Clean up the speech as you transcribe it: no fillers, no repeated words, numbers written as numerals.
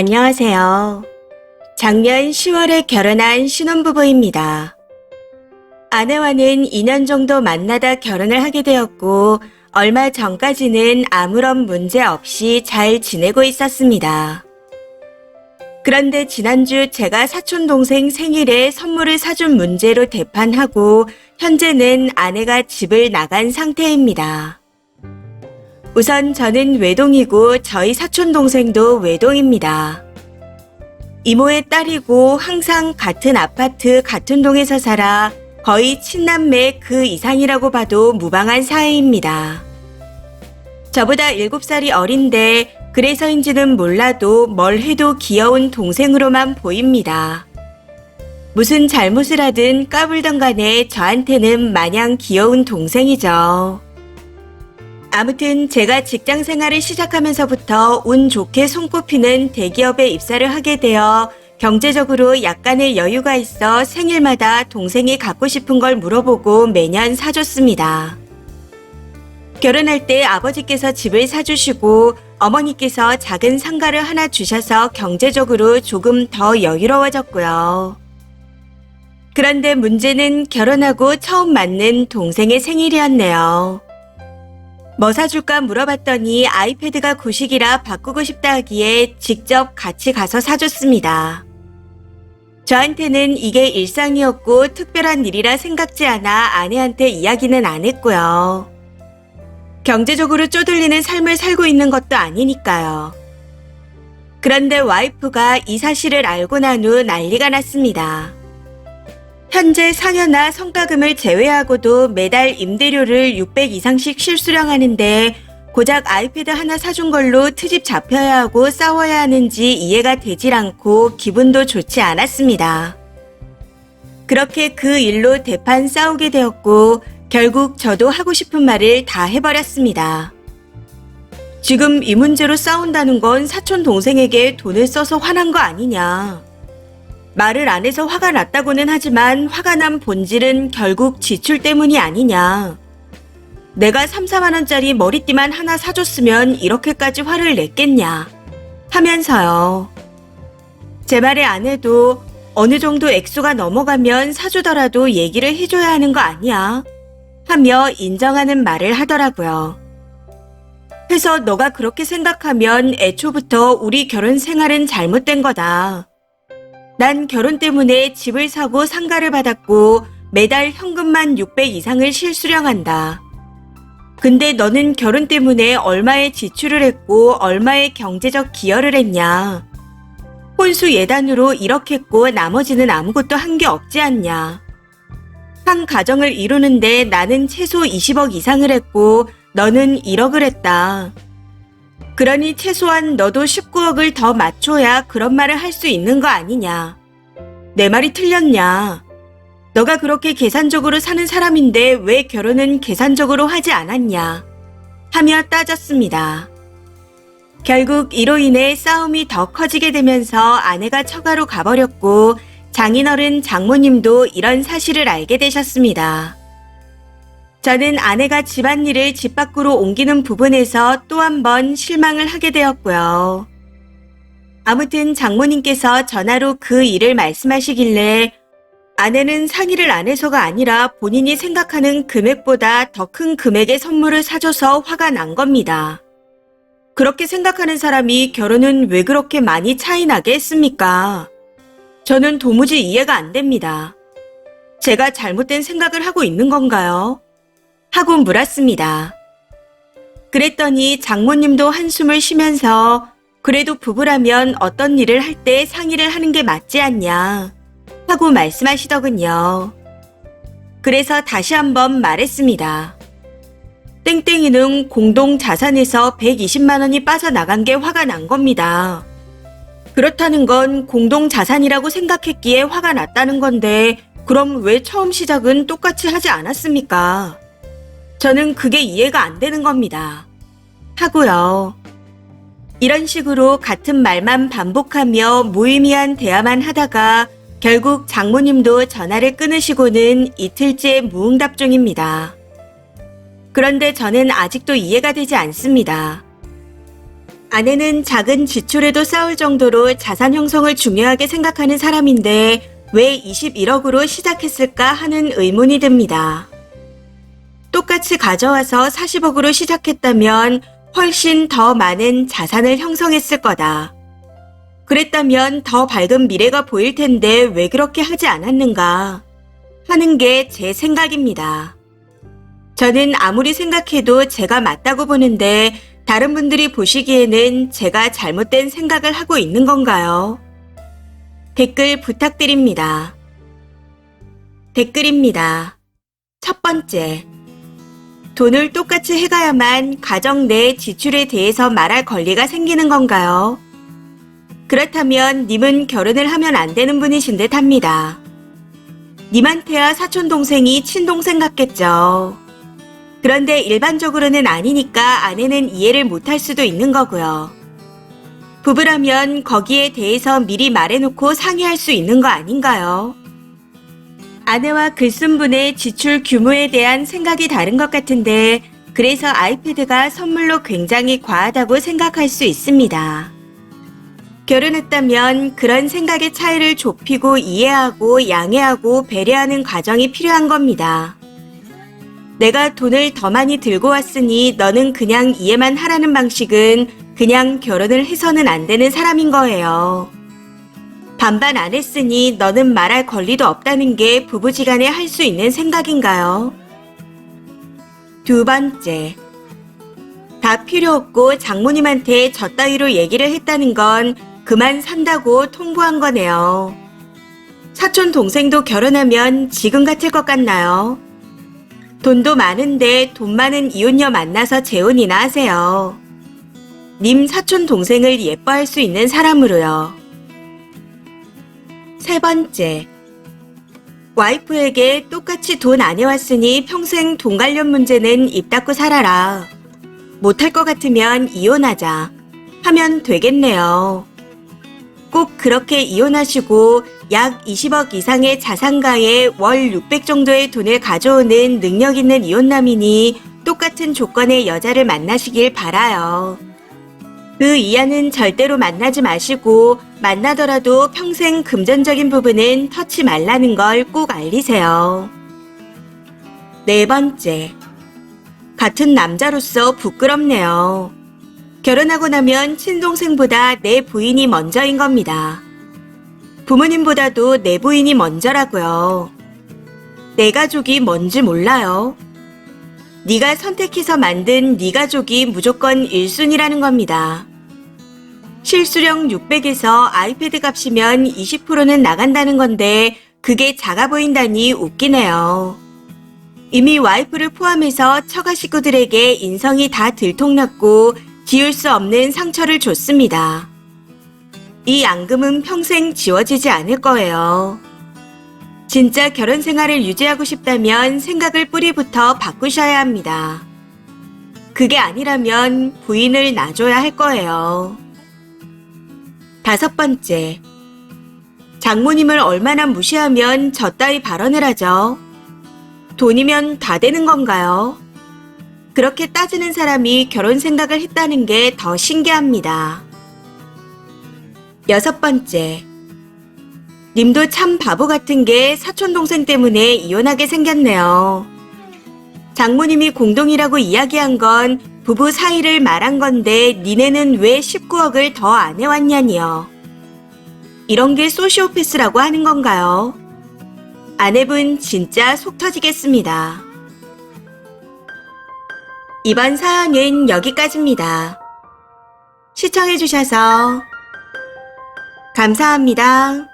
안녕하세요. 작년 10월에 결혼한 신혼부부입니다. 아내와는 2년 정도 만나다 결혼을 하게 되었고, 얼마 전까지는 아무런 문제 없이 잘 지내고 있었습니다. 그런데 지난주 제가 사촌 동생 생일에 선물을 사준 문제로 대판하고, 현재는 아내가 집을 나간 상태입니다. 우선 저는 외동이고 저희 사촌 동생도 외동입니다. 이모의 딸이고 항상 같은 아파트 같은 동에서 살아 거의 친남매 그 이상이라고 봐도 무방한 사이입니다. 저보다 7살이 어린데 그래서인지는 몰라도 뭘 해도 귀여운 동생으로만 보입니다. 무슨 잘못을 하든 까불던 간에 저한테는 마냥 귀여운 동생이죠. 아무튼 제가 직장 생활을 시작하면서부터 운 좋게 손꼽히는 대기업에 입사를 하게 되어 경제적으로 약간의 여유가 있어 생일마다 동생이 갖고 싶은 걸 물어보고 매년 사줬습니다. 결혼할 때 아버지께서 집을 사주시고 어머니께서 작은 상가를 하나 주셔서 경제적으로 조금 더 여유로워졌고요. 그런데 문제는 결혼하고 처음 맞는 동생의 생일이었네요. 뭐 사줄까 물어봤더니 아이패드가 구식이라 바꾸고 싶다 하기에 직접 같이 가서 사줬습니다. 저한테는 이게 일상이었고 특별한 일이라 생각지 않아 아내한테 이야기는 안 했고요. 경제적으로 쪼들리는 삶을 살고 있는 것도 아니니까요. 그런데 와이프가 이 사실을 알고 난 후 난리가 났습니다. 현재 상여나 성과금을 제외하고도 매달 임대료를 600 이상씩 실수령하는데 고작 아이패드 하나 사준 걸로 트집 잡혀야 하고 싸워야 하는지 이해가 되질 않고 기분도 좋지 않았습니다. 그렇게 그 일로 대판 싸우게 되었고 결국 저도 하고 싶은 말을 다 해버렸습니다. 지금 이 문제로 싸운다는 건 사촌 동생에게 돈을 써서 화난 거 아니냐. 말을 안 해서 화가 났다고는 하지만 화가 난 본질은 결국 지출 때문이 아니냐. 내가 3, 4만 원짜리 머리띠만 하나 사줬으면 이렇게까지 화를 냈겠냐 하면서요. 제 말에 안 해도 어느 정도 액수가 넘어가면 사주더라도 얘기를 해줘야 하는 거 아니야 하며 인정하는 말을 하더라고요. 그래서 너가 그렇게 생각하면 애초부터 우리 결혼 생활은 잘못된 거다. 난 결혼 때문에 집을 사고 상가를 받았고 매달 현금만 600 이상을 실수령한다. 근데 너는 결혼 때문에 얼마의 지출을 했고 얼마의 경제적 기여를 했냐. 혼수 예단으로 1억 했고 나머지는 아무것도 한 게 없지 않냐. 한 가정을 이루는데 나는 최소 20억 이상을 했고 너는 1억을 했다. 그러니 최소한 너도 19억을 더 맞춰야 그런 말을 할 수 있는 거 아니냐. 내 말이 틀렸냐. 너가 그렇게 계산적으로 사는 사람인데 왜 결혼은 계산적으로 하지 않았냐. 하며 따졌습니다. 결국 이로 인해 싸움이 더 커지게 되면서 아내가 처가로 가버렸고 장인어른 장모님도 이런 사실을 알게 되셨습니다. 저는 아내가 집안일을 집 밖으로 옮기는 부분에서 또 한 번 실망을 하게 되었고요. 아무튼 장모님께서 전화로 그 일을 말씀하시길래 아내는 상의를 안 해서가 아니라 본인이 생각하는 금액보다 더 큰 금액의 선물을 사줘서 화가 난 겁니다. 그렇게 생각하는 사람이 결혼은 왜 그렇게 많이 차이 나게 했습니까? 저는 도무지 이해가 안 됩니다. 제가 잘못된 생각을 하고 있는 건가요? 하고 물었습니다. 그랬더니 장모님도 한숨을 쉬면서 그래도 부부라면 어떤 일을 할 때 상의를 하는 게 맞지 않냐 하고 말씀하시더군요. 그래서 다시 한번 말했습니다. 땡땡이는 공동 자산에서 120만 원이 빠져나간 게 화가 난 겁니다. 그렇다는 건 공동 자산이라고 생각했기에 화가 났다는 건데 그럼 왜 처음 시작은 똑같이 하지 않았습니까? 저는 그게 이해가 안 되는 겁니다. 하고요. 이런 식으로 같은 말만 반복하며 무의미한 대화만 하다가 결국 장모님도 전화를 끊으시고는 이틀째 무응답 중입니다. 그런데 저는 아직도 이해가 되지 않습니다. 아내는 작은 지출에도 싸울 정도로 자산 형성을 중요하게 생각하는 사람인데 왜 21억으로 시작했을까 하는 의문이 듭니다. 똑같이 가져와서 40억으로 시작했다면 훨씬 더 많은 자산을 형성했을 거다. 그랬다면 더 밝은 미래가 보일 텐데 왜 그렇게 하지 않았는가 하는 게 제 생각입니다. 저는 아무리 생각해도 제가 맞다고 보는데 다른 분들이 보시기에는 제가 잘못된 생각을 하고 있는 건가요? 댓글 부탁드립니다. 댓글입니다. 첫 번째. 돈을 똑같이 해가야만 가정 내 지출에 대해서 말할 권리가 생기는 건가요? 그렇다면 님은 결혼을 하면 안 되는 분이신 듯 합니다. 님한테야 사촌 동생이 친동생 같겠죠. 그런데 일반적으로는 아니니까 아내는 이해를 못할 수도 있는 거고요. 부부라면 거기에 대해서 미리 말해놓고 상의할 수 있는 거 아닌가요? 아내와 글쓴분의 지출 규모에 대한 생각이 다른 것 같은데 그래서 아이패드가 선물로 굉장히 과하다고 생각할 수 있습니다. 결혼했다면 그런 생각의 차이를 좁히고 이해하고 양해하고 배려하는 과정이 필요한 겁니다. 내가 돈을 더 많이 들고 왔으니 너는 그냥 이해만 하라는 방식은 그냥 결혼을 해서는 안 되는 사람인 거예요. 반반 안 했으니 너는 말할 권리도 없다는 게 부부지간에 할 수 있는 생각인가요? 두 번째. 다 필요 없고 장모님한테 저 따위로 얘기를 했다는 건 그만 산다고 통보한 거네요. 사촌 동생도 결혼하면 지금 같을 것 같나요? 돈도 많은데 돈 많은 이혼녀 만나서 재혼이나 하세요. 님 사촌 동생을 예뻐할 수 있는 사람으로요. 세 번째. 와이프에게 똑같이 돈 안 해왔으니 평생 돈 관련 문제는 입 닫고 살아라. 못할 것 같으면 이혼하자. 하면 되겠네요. 꼭 그렇게 이혼하시고 약 20억 이상의 자산가에 월 600 정도의 돈을 가져오는 능력 있는 이혼남이니 똑같은 조건의 여자를 만나시길 바라요. 그 이하는 절대로 만나지 마시고 만나더라도 평생 금전적인 부분은 터치 말라는 걸 꼭 알리세요. 네 번째. 같은 남자로서 부끄럽네요. 결혼하고 나면 친동생보다 내 부인이 먼저인 겁니다. 부모님보다도 내 부인이 먼저라고요. 내 가족이 뭔지 몰라요. 네가 선택해서 만든 네 가족이 무조건 1순위라는 겁니다. 실수령 600에서 아이패드 값이면 20%는 나간다는 건데 그게 작아 보인다니 웃기네요. 이미 와이프를 포함해서 처가 식구들에게 인성이 다 들통났고 지울 수 없는 상처를 줬습니다. 이 앙금은 평생 지워지지 않을 거예요. 진짜 결혼 생활을 유지하고 싶다면 생각을 뿌리부터 바꾸셔야 합니다. 그게 아니라면 부인을 놔줘야 할 거예요. 다섯 번째. 장모님을 얼마나 무시하면 저 따위 발언을 하죠? 돈이면 다 되는 건가요? 그렇게 따지는 사람이 결혼 생각을 했다는 게 더 신기합니다. 여섯 번째. 님도 참 바보 같은 게 사촌동생 때문에 이혼하게 생겼네요. 장모님이 공동이라고 이야기한 건 부부 사이를 말한 건데 니네는 왜 19억을 더 안 해왔냐니요. 이런 게 소시오패스라고 하는 건가요? 아내분 진짜 속 터지겠습니다. 이번 사연은 여기까지입니다. 시청해주셔서 감사합니다.